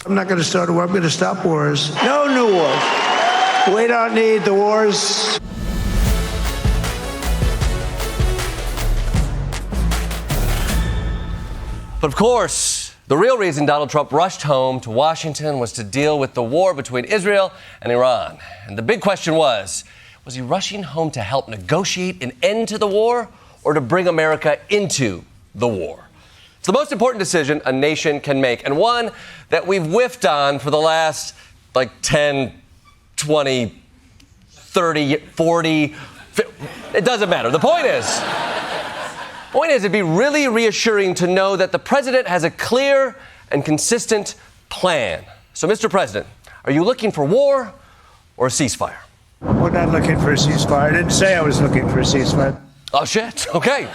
I'm not going to start a war. I'm going to stop wars. No new wars. We don't need the wars. But of course, the real reason Donald Trump rushed home to Washington was to deal with the war between Israel and Iran. And the big question was he rushing home to help negotiate an end to the war or to bring America into the war? It's the most important decision a nation can make, and one that we've whiffed on for the last 10, 20, 30, 40, it doesn't matter. The point is it'd be really reassuring to know that the president has a clear and consistent plan. So, Mr. President, are you looking for war or a ceasefire? We're not looking for a ceasefire. I didn't say I was looking for a ceasefire. Oh, shit. Okay.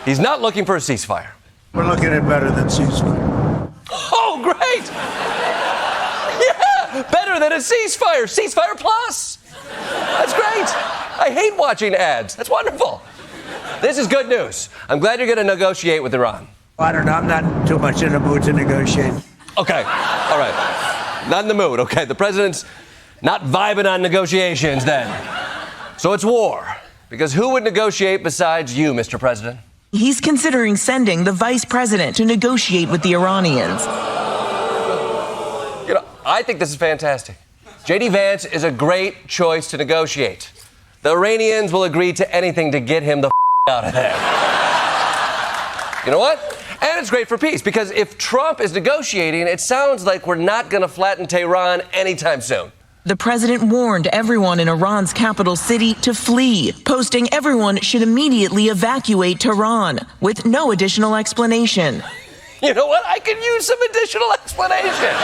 He's not looking for a ceasefire. We're looking at better than ceasefire. Oh, great. Yeah, better than a ceasefire. Ceasefire plus. That's great. I hate watching ads. That's wonderful. This is good news. I'm glad you're going to negotiate with Iran. I don't know. I'm not too much in the mood to negotiate. Okay. All right. Not in the mood. Okay. The president's not vibing on negotiations then. So it's war. Because who would negotiate besides you, Mr. President? He's considering sending the vice president to negotiate with the Iranians. I think this is fantastic. J.D. Vance is a great choice to negotiate. The Iranians will agree to anything to get him the out of there. You know what? And it's great for peace, because if Trump is negotiating, it sounds like we're not going to flatten Tehran anytime soon. The president warned everyone in Iran's capital city to flee, posting everyone should immediately evacuate Tehran with no additional explanation. You know what? I could use some additional explanation.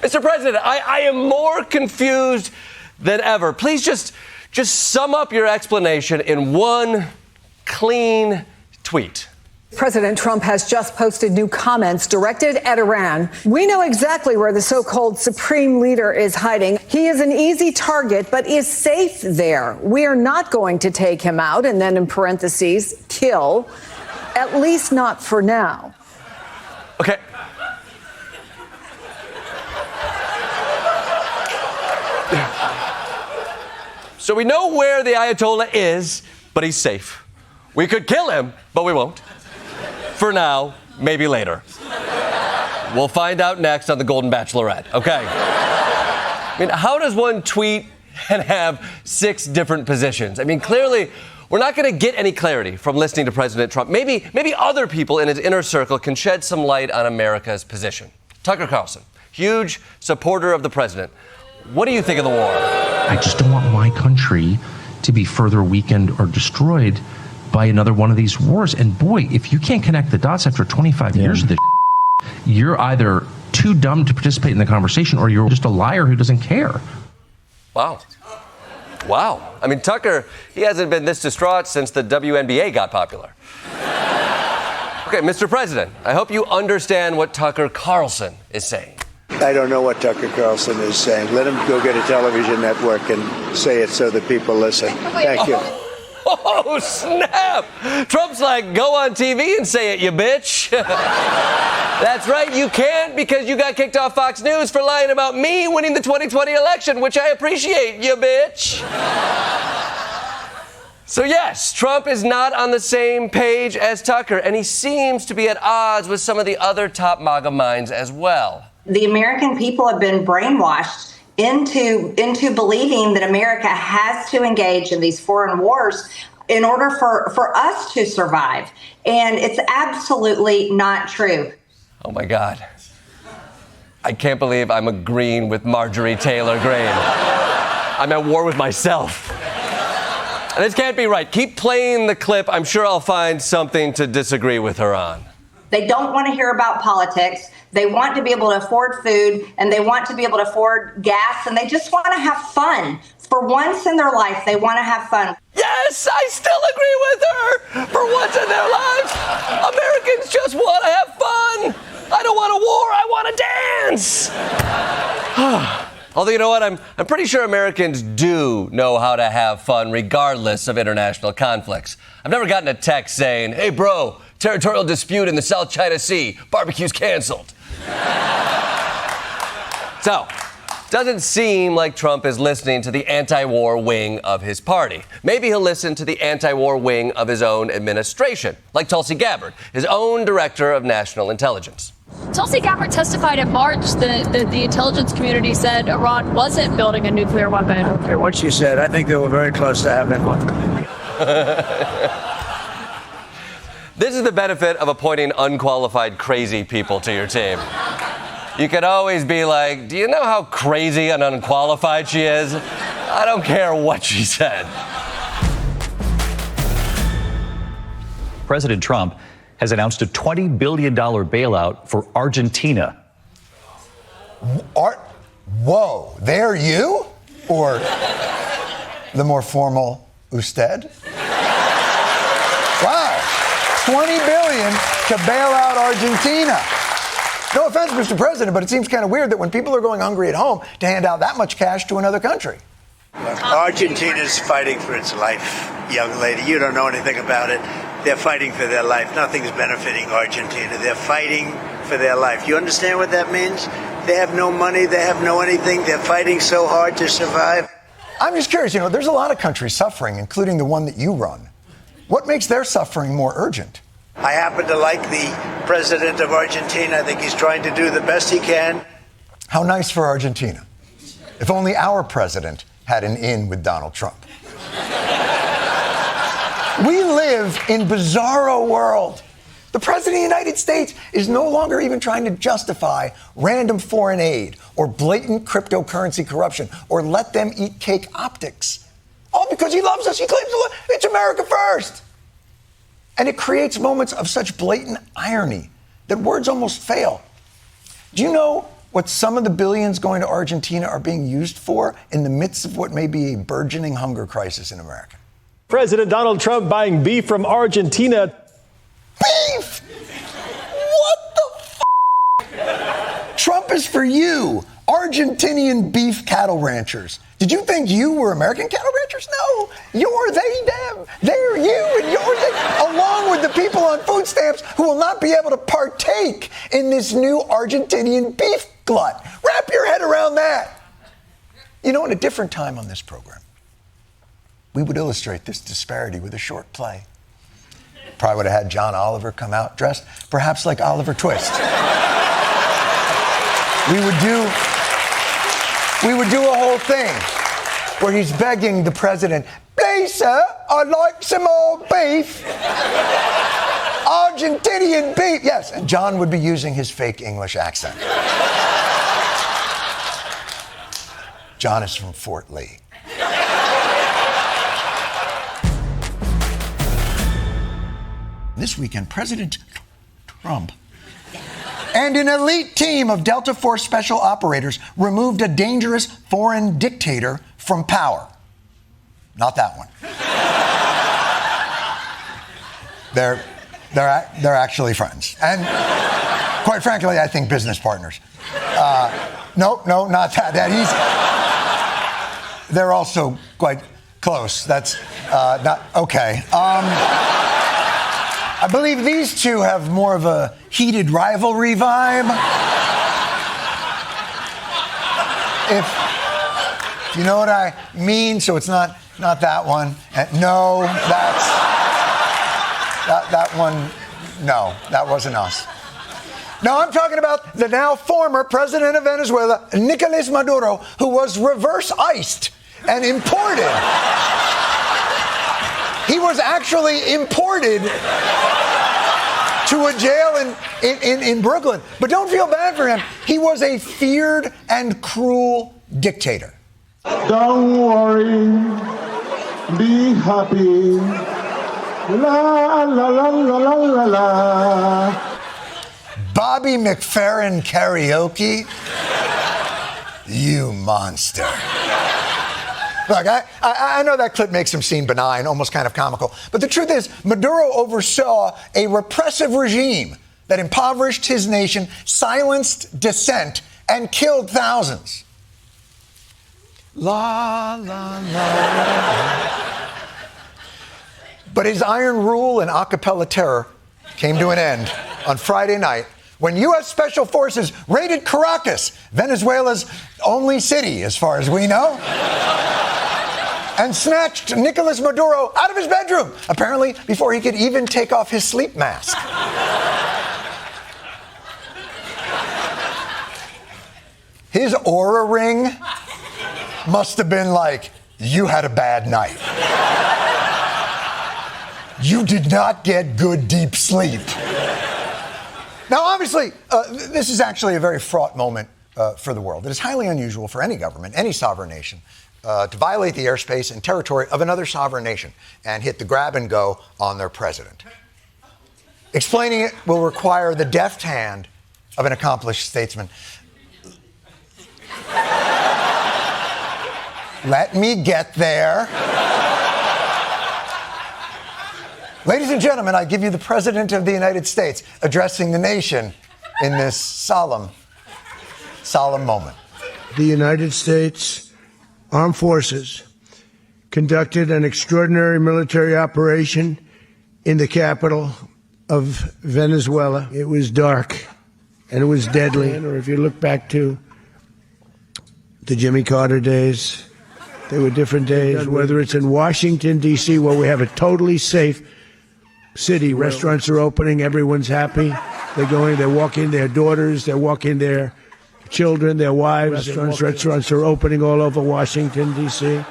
Mr. President, I am more confused than ever. Please just sum up your explanation in one clean tweet. President Trump has just posted new comments directed at Iran. We know exactly where the so-called supreme leader is hiding. He is an easy target, but is safe there. We are not going to take him out, and then in parentheses, kill, at least not for now. Okay. So we know where the Ayatollah is, but he's safe. We could kill him, but we won't. For now, maybe later. We'll find out next on The Golden Bachelorette, okay? I mean, how does one tweet and have 6 different positions? I mean, clearly, we're not going to get any clarity from listening to President Trump. Maybe other people in his inner circle can shed some light on America's position. Tucker Carlson, huge supporter of the president. What do you think of the war? I just don't want my country to be further weakened or destroyed by another one of these wars. And boy, if you can't connect the dots after 25 years of this, you're either too dumb to participate in the conversation or you're just a liar who doesn't care. Wow. I mean, Tucker, he hasn't been this distraught since the WNBA got popular. Okay, Mr. President, I hope you understand what Tucker Carlson is saying. I don't know what Tucker Carlson is saying. Let him go get a television network and say it so that people listen. Thank you. Oh, snap! Trump's like, go on TV and say it, you bitch. That's right, you can't, because you got kicked off Fox News for lying about me winning the 2020 election, which I appreciate, you bitch. So yes, Trump is not on the same page as Tucker, and he seems to be at odds with some of the other top MAGA minds as well. The American people have been brainwashed into believing that America has to engage in these foreign wars in order for us to survive. And it's absolutely not true. Oh, my God. I can't believe I'm agreeing with Marjorie Taylor Greene. I'm at war with myself. And this can't be right. Keep playing the clip. I'm sure I'll find something to disagree with her on. They don't want to hear about politics. They want to be able to afford food, and they want to be able to afford gas, and they just want to have fun. For once in their life, they want to have fun. Yes, I still agree with her. For once in their lives, Americans just want to have fun. I don't want a war. I want to dance. Although, you know what? I'm pretty sure Americans do know how to have fun regardless of international conflicts. I've never gotten a text saying, hey, bro, Territorial dispute in the South China Sea. Barbecue's canceled. So, doesn't seem like Trump is listening to the anti-war wing of his party. Maybe he'll listen to the anti-war wing of his own administration, like Tulsi Gabbard, his own director of national intelligence. Tulsi Gabbard testified in March that the intelligence community said Iran wasn't building a nuclear weapon. I don't care what she said. I think they were very close to having one. This is the benefit of appointing unqualified crazy people to your team. You can always be like, do you know how crazy and unqualified she is? I don't care what she said. President Trump has announced a $20 billion bailout for Argentina. Whoa, they're you? Or the more formal usted? Wow, $20 billion to bail out Argentina. No offense, Mr. President, but it seems kind of weird that when people are going hungry at home to hand out that much cash to another country. Argentina's fighting for its life, young lady. You don't know anything about it. They're fighting for their life. Nothing's benefiting Argentina. They're fighting for their life. You understand what that means? They have no money. They have no anything. They're fighting so hard to survive. I'm just curious, there's a lot of countries suffering, including the one that you run. What makes their suffering more urgent? I happen to like the president of Argentina. I think he's trying to do the best he can. How nice for Argentina. If only our president had an in with Donald Trump. We live in bizarro world. The president of the United States is no longer even trying to justify random foreign aid or blatant cryptocurrency corruption or let them eat cake optics. All because he loves us. He claims it's America first. And it creates moments of such blatant irony that words almost fail. Do you know what some of the billions going to Argentina are being used for in the midst of what may be a burgeoning hunger crisis in America? President Donald Trump buying beef from Argentina. Beef? What the f***? Trump is for you, Argentinian beef cattle ranchers. Did you think you were American cattle ranchers? No, you're they, them. They're you and you're they, along with the people on food stamps who will not be able to partake in this new Argentinian beef glut. Wrap your head around that. In a different time on this program, we would illustrate this disparity with a short play. Probably would have had John Oliver come out dressed perhaps like Oliver Twist. We would do a whole thing where he's begging the president, please, sir, I'd like some more beef. Argentinian beef. Yes, and John would be using his fake English accent. John is from Fort Lee. This weekend, President Trump and an elite team of Delta Force special operators removed a dangerous foreign dictator from power. Not that one. They're actually friends. And quite frankly, I think business partners. No, not that. They're also quite close. That's not okay. I believe these two have more of a heated rivalry vibe. If you know what I mean, so it's not that one. No, that one. No, that wasn't us. No, I'm talking about the now former president of Venezuela, Nicolas Maduro, who was reverse iced and imported. He was actually imported to a jail in Brooklyn. But don't feel bad for him. He was a feared and cruel dictator. Don't worry. Be happy. La, la, la, la, la, la, la. Bobby McFerrin karaoke? You monster. Look, I know that clip makes him seem benign, almost kind of comical. But the truth is, Maduro oversaw a repressive regime that impoverished his nation, silenced dissent, and killed thousands. La, la, la, la. But his iron rule and a cappella terror came to an end on Friday night when U.S. Special Forces raided Caracas, Venezuela's only city, as far as we know, and snatched Nicolas Maduro out of his bedroom, apparently before he could even take off his sleep mask. His aura ring must have been like, you had a bad night. You did not get good, deep sleep. Now, obviously, this is actually a very fraught moment for the world. It is highly unusual for any government, any sovereign nation, to violate the airspace and territory of another sovereign nation and hit the grab and go on their president. Explaining it will require the deft hand of an accomplished statesman. Let me get there. Ladies and gentlemen, I give you the President of the United States addressing the nation in this solemn moment. The United States Armed Forces conducted an extraordinary military operation in the capital of Venezuela. It was dark and it was deadly. Or if you look back to the Jimmy Carter days, they were different days. Whether it's in Washington, D.C., where we have a totally safe city, restaurants are opening, everyone's happy. They're going, they're walking their daughters, they're walking their children, their wives. Restaurants are opening all over Washington, D.C.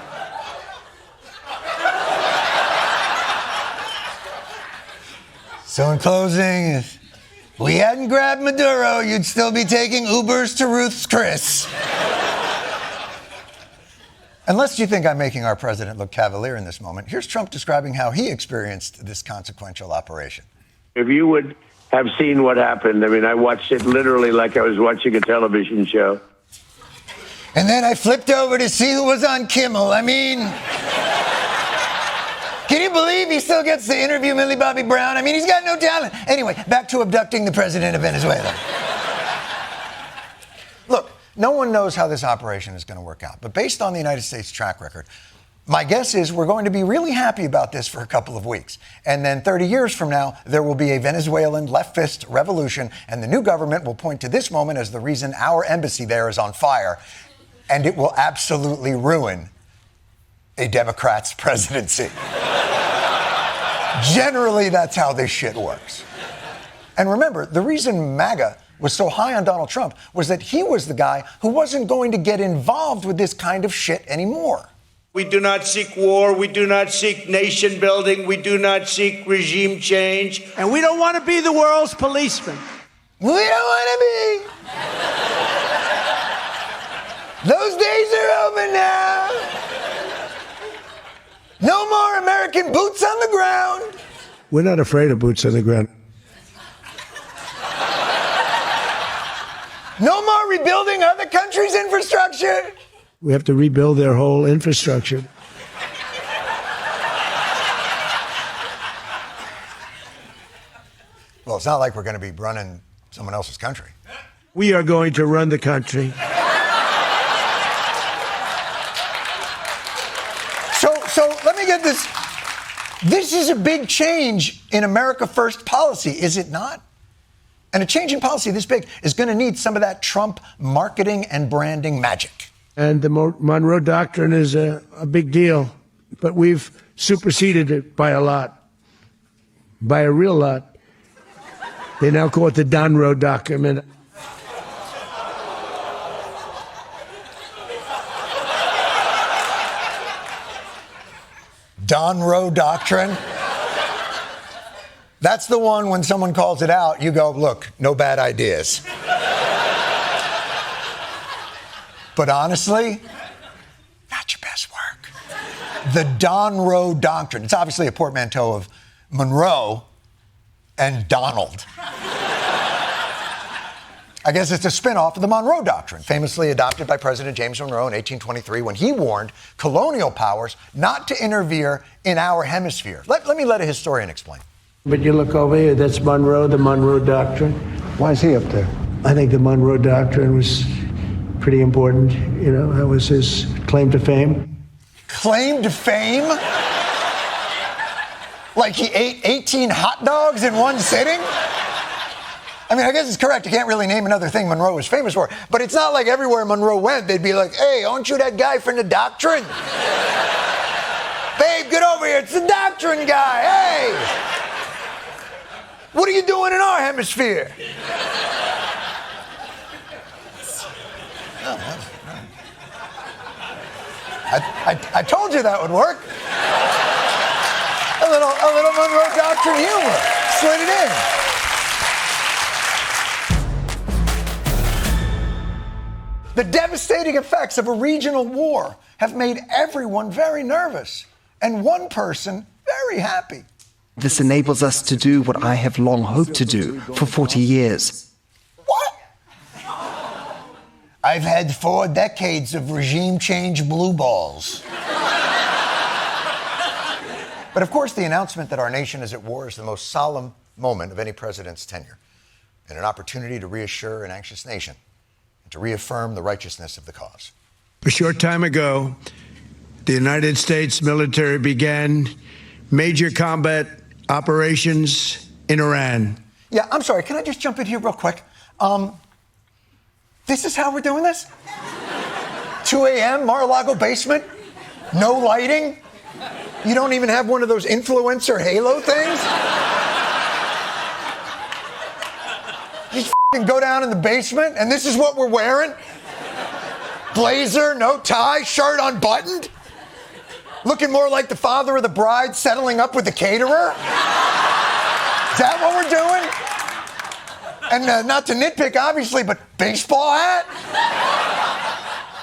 So in closing, if we hadn't grabbed Maduro, you'd still be taking Ubers to Ruth's Chris. Unless you think I'm making our president look cavalier in this moment, here's Trump describing how he experienced this consequential operation. If you would have seen what happened, I mean, I watched it literally like I was watching a television show. And then I flipped over to see who was on Kimmel. I mean, can you believe he still gets to interview Millie Bobby Brown? I mean, he's got no talent. Anyway, back to abducting the president of Venezuela. Look, no one knows how this operation is going to work out. But based on the United States track record, my guess is we're going to be really happy about this for a couple of weeks. And then 30 years from now, there will be a Venezuelan leftist revolution, and the new government will point to this moment as the reason our embassy there is on fire, and it will absolutely ruin a Democrat's presidency. Generally, that's how this shit works. And remember, the reason MAGA was so high on Donald Trump was that he was the guy who wasn't going to get involved with this kind of shit anymore. We do not seek war. We do not seek nation building. We do not seek regime change. And we don't want to be the world's policeman. We don't want to be. Those days are over now. No more American boots on the ground. We're not afraid of boots on the ground. No more rebuilding other countries' infrastructure. We have to rebuild their whole infrastructure. Well, it's not like we're going to be running someone else's country. We are going to run the country. So let me get this. This is a big change in America First policy, is it not? And a change in policy this big is going to need some of that Trump marketing and branding magic. And the Monroe Doctrine is a big deal, but we've superseded it by a lot, by a real lot. They now call it the Donroe Doctrine. Donroe Doctrine? That's the one when someone calls it out, you go, look, no bad ideas. But honestly, not your best work. The Donroe Doctrine. It's obviously a portmanteau of Monroe and Donald. I guess it's a spin-off of the Monroe Doctrine, famously adopted by President James Monroe in 1823 when he warned colonial powers not to interfere in our hemisphere. Let me let a historian explain. But you look over here, that's Monroe, the Monroe Doctrine. Why is he up there? I think the Monroe Doctrine was pretty important. You know, that was his claim to fame. Claim to fame? Like he ate 18 hot dogs in one sitting? I mean, I guess it's correct. You can't really name another thing Monroe was famous for. But it's not like everywhere Monroe went, they'd be like, hey, aren't you that guy from the Doctrine? Babe, get over here. It's the Doctrine guy. Hey! What are you doing in our hemisphere? I told you that would work. A little Monroe Doctrine humor. Slid it in. The devastating effects of a regional war have made everyone very nervous, and one person very happy. This enables us to do what I have long hoped to do for 40 years. What? I've had 4 decades of regime change blue balls. But of course, the announcement that our nation is at war is the most solemn moment of any president's tenure, and an opportunity to reassure an anxious nation and to reaffirm the righteousness of the cause. A short time ago, the United States military began major combat operations in Iran. Yeah, I'm sorry, can I just jump in here real quick? This is how we're doing this? 2 a.m., Mar-a-Lago basement? No lighting? You don't even have one of those influencer halo things? You just go down in the basement, and this is what we're wearing? Blazer, no tie, shirt unbuttoned? Looking more like the father of the bride settling up with the caterer? Is that what we're doing? And not to nitpick, obviously, but baseball hat?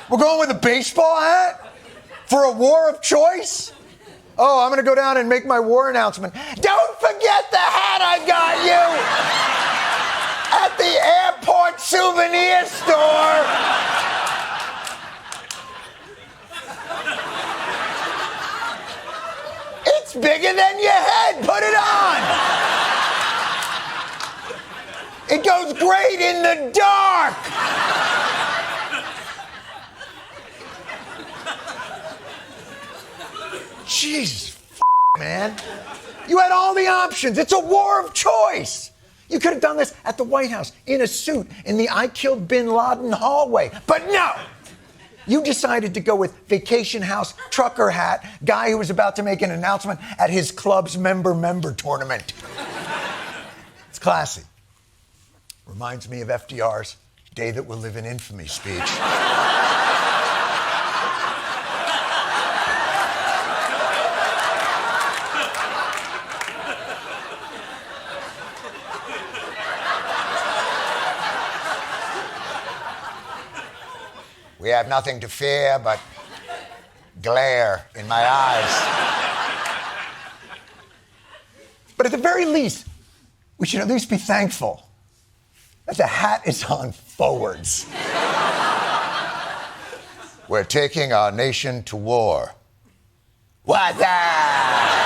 We're going with a baseball hat? For a war of choice? Oh, I'm going to go down and make my war announcement. Don't forget the hat I got you at the airport souvenir store. It's bigger than your head. Put it on. It goes great in the dark. Jesus, man. You had all the options. It's a war of choice. You could have done this at the White House, in a suit, in the I Killed Bin Laden hallway. But no! You decided to go with vacation house, trucker hat, guy who was about to make an announcement at his club's member tournament. It's classy. Reminds me of FDR's Day That Will Live in Infamy speech. We have nothing to fear but glare in my eyes. But at the very least, we should at least be thankful that the hat is on forwards. We're taking our nation to war. What's that?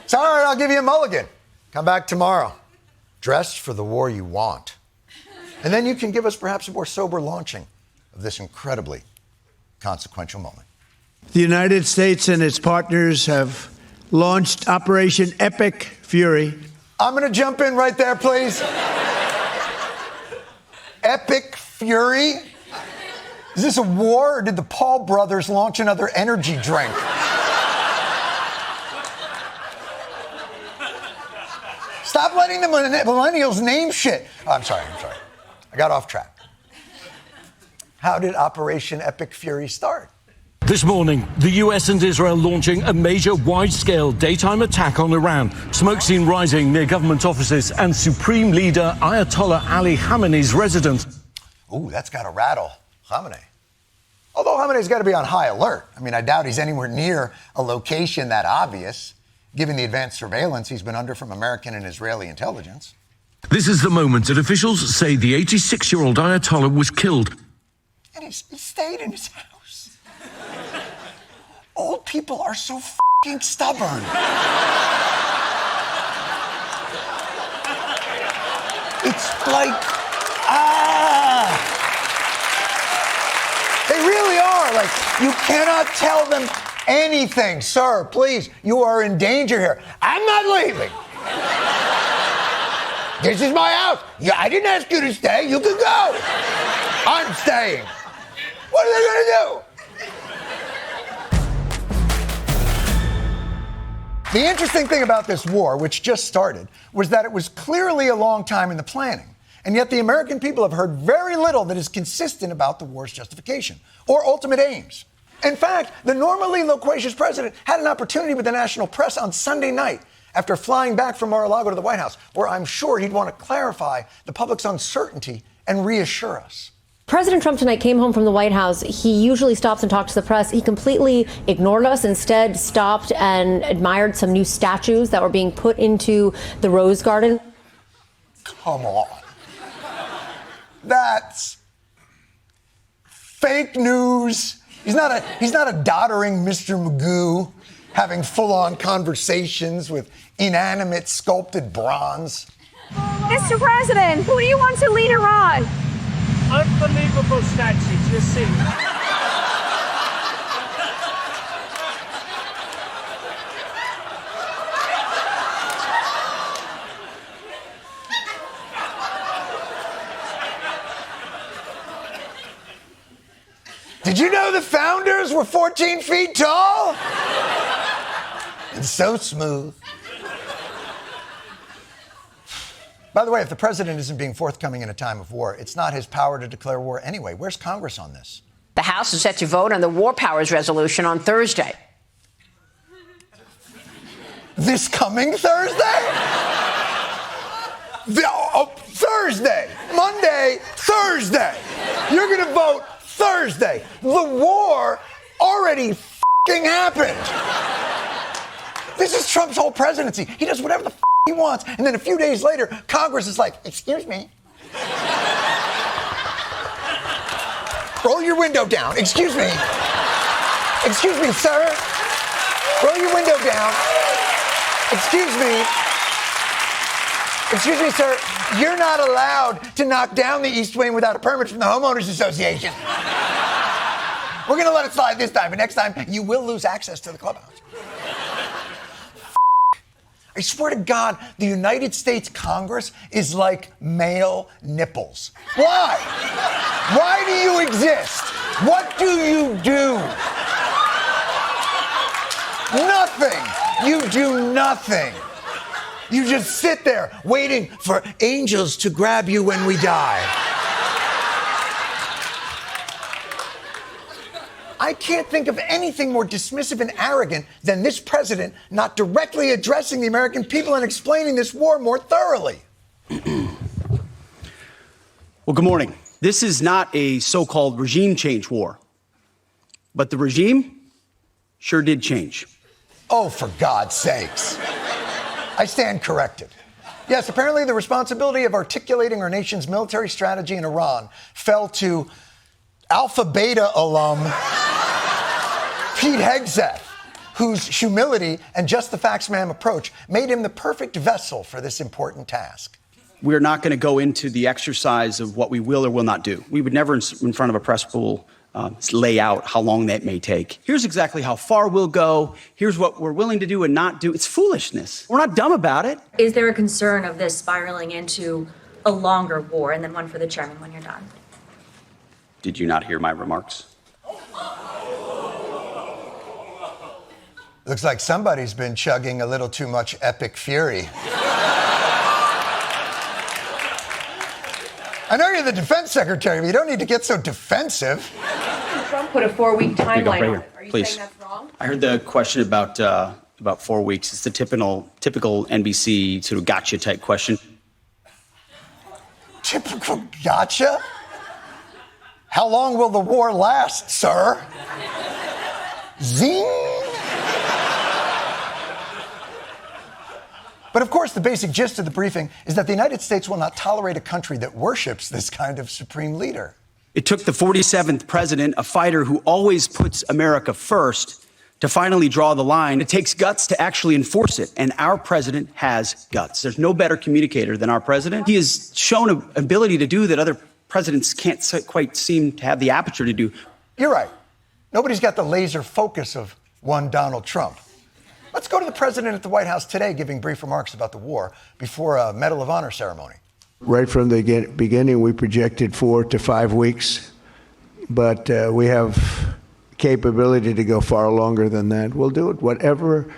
It's all right, I'll give you a mulligan. Come back tomorrow, dressed for the war you want. And then you can give us perhaps a more sober launching of this incredibly consequential moment. The United States and its partners have launched Operation Epic Fury. I'm going to jump in right there, please. Epic Fury? Is this a war, or did the Paul brothers launch another energy drink? Stop letting the millennials name shit. Oh, I'm sorry. I got off track. How did Operation Epic Fury start? This morning, the US and Israel launching a major wide-scale daytime attack on Iran. Smoke seen rising near government offices and Supreme Leader Ayatollah Ali Khamenei's residence. Ooh, that's got to rattle Khamenei. Although Khamenei's got to be on high alert. I mean, I doubt he's anywhere near a location that obvious, given the advanced surveillance he's been under from American and Israeli intelligence. This is the moment that officials say the 86-year-old Ayatollah was killed. And he stayed in his house. Old people are so f***ing stubborn. It's like Like, you cannot tell them anything. Sir, please, you are in danger here. I'm not leaving. This is my house. I didn't ask you to stay. You can go. I'm staying. What are they going to do? The interesting thing about this war, which just started, was that it was clearly a long time in the planning. And yet the American people have heard very little that is consistent about the war's justification or ultimate aims. In fact, the normally loquacious president had an opportunity with the national press on Sunday night after flying back from Mar-a-Lago to the White House, where I'm sure he'd want to clarify the public's uncertainty and reassure us. President Trump tonight came home from the White House. He usually stops and talks to the press. He completely ignored us, instead stopped and admired some new statues that were being put into the Rose Garden. Come on. That's fake news. He's not a doddering Mr. Magoo having full-on conversations with inanimate sculpted bronze. Mr. President, who do you want to lead Iran? Unbelievable statues, you see. Did you know the founders were 14 feet tall? And so smooth. By the way, if the president isn't being forthcoming in a time of war, it's not his power to declare war anyway. Where's Congress on this? The House is set to vote on the War Powers resolution on Thursday. This coming Thursday? Thursday. Monday, Thursday. You're going to vote Thursday. The war already f***ing happened. This is Trump's whole presidency. He does whatever the f*** he wants. And then a few days later, Congress is like, excuse me. Roll your window down. Excuse me. Excuse me, sir. Roll your window down. Excuse me. Excuse me, sir. You're not allowed to knock down the East Wing without a permit from the Homeowners Association. We're going to let it slide this time, but next time you will lose access to the clubhouse. I swear to God, the United States Congress is like male nipples. Why? Why do you exist? What do you do? Nothing. You do nothing. You just sit there waiting for angels to grab you when we die. I can't think of anything more dismissive and arrogant than this president not directly addressing the American people and explaining this war more thoroughly. Well, good morning. This is not a so-called regime change war, but the regime sure did change. Oh, for God's sakes. I stand corrected. Yes, apparently the responsibility of articulating our nation's military strategy in Iran fell to Alpha Beta alum Pete Hegseth, whose humility and just the facts ma'am approach made him the perfect vessel for this important task. We're not going to go into the exercise of what we will or will not do. We would never, in front of a press pool, lay out how long that may take. Here's exactly how far we'll go. Here's what we're willing to do and not do. It's foolishness. We're not dumb about it. Is there a concern of this spiraling into a longer war? And then one for the chairman when you're done. Did you not hear my remarks? Looks like somebody's been chugging a little too much epic fury. I know you're the defense secretary, but you don't need to get so defensive. Trump put a 4-week timeline right on here. it. Are you Please. saying that's wrong? I heard the question about 4 weeks. It's the typical NBC sort of gotcha type question. Typical gotcha? How long will the war last, sir? Zing! But of course, the basic gist of the briefing is that the United States will not tolerate a country that worships this kind of supreme leader. It took the 47th president, a fighter who always puts America first, to finally draw the line. It takes guts to actually enforce it, and our president has guts. There's no better communicator than our president. He has shown an ability to do that other presidents can't quite seem to have the aperture to do. You're right. Nobody's got the laser focus of one Donald Trump. Let's go to the president at the White House today giving brief remarks about the war before a Medal of Honor ceremony. Right from the beginning, we projected 4 to 5 weeks, but we have capability to go far longer than that. We'll do it. Whatever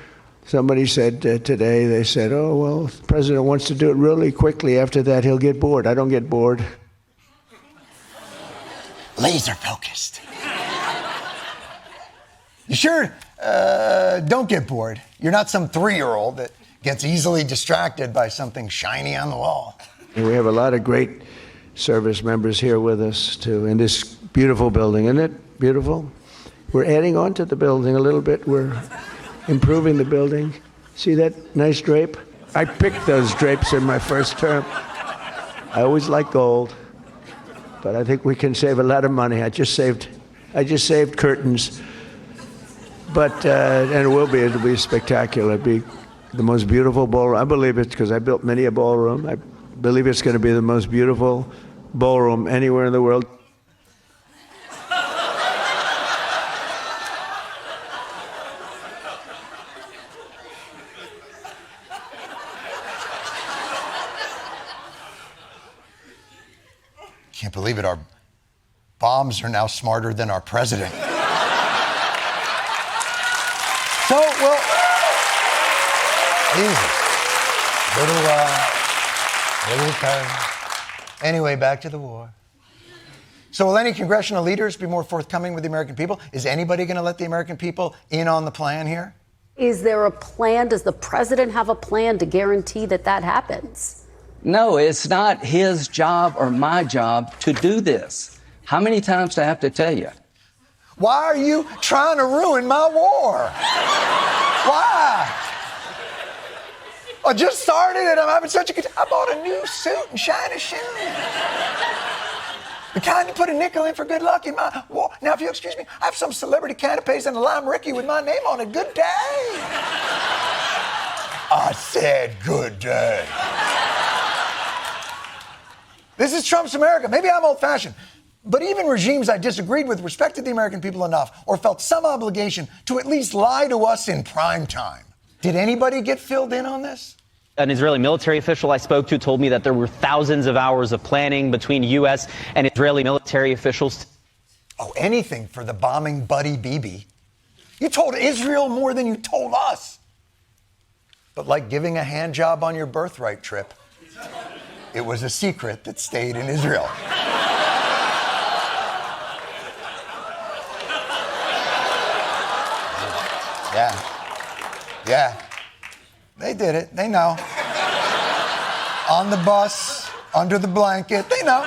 somebody said today, they said, oh, well, the president wants to do it really quickly. After that, he'll get bored. I don't get bored. Laser focused. You sure don't get bored? You're not some 3-year-old that gets easily distracted by something shiny on the wall. We have a lot of great service members here with us, too, in this beautiful building. Isn't it beautiful? We're adding on to the building a little bit. We're improving the building. See that nice drape? I picked those drapes in my first term. I always like gold, but I think we can save a lot of money. I just saved curtains. But, and it'll be spectacular. It'll be the most beautiful ballroom. I believe it because I built many a ballroom. I believe it's going to be the most beautiful ballroom anywhere in the world. Can't believe it. Our bombs are now smarter than our president. So, well, easy. Little turn. Anyway, back to the war. So will any congressional leaders be more forthcoming with the American people? Is anybody going to let the American people in on the plan here? Is there a plan? Does the president have a plan to guarantee that that happens? No, it's not his job or my job to do this. How many times do I have to tell you? Why are you trying to ruin my war? Why? I just started it. I'm having such a good time. I bought a new suit and shiny shoes. The kind you put a nickel in for good luck in my war. Now, if you excuse me, I have some celebrity canapes and a lime Ricky with my name on it. Good day. I said good day. This is Trump's America. Maybe I'm old-fashioned. But even regimes I disagreed with respected the American people enough or felt some obligation to at least lie to us in prime time. Did anybody get filled in on this? An Israeli military official I spoke to told me that there were thousands of hours of planning between U.S. and Israeli military officials. Oh, anything for the bombing buddy Bibi. You told Israel more than you told us. But like giving a hand job on your birthright trip, it was a secret that stayed in Israel. Yeah. They did it. They know. On the bus, under the blanket. They know.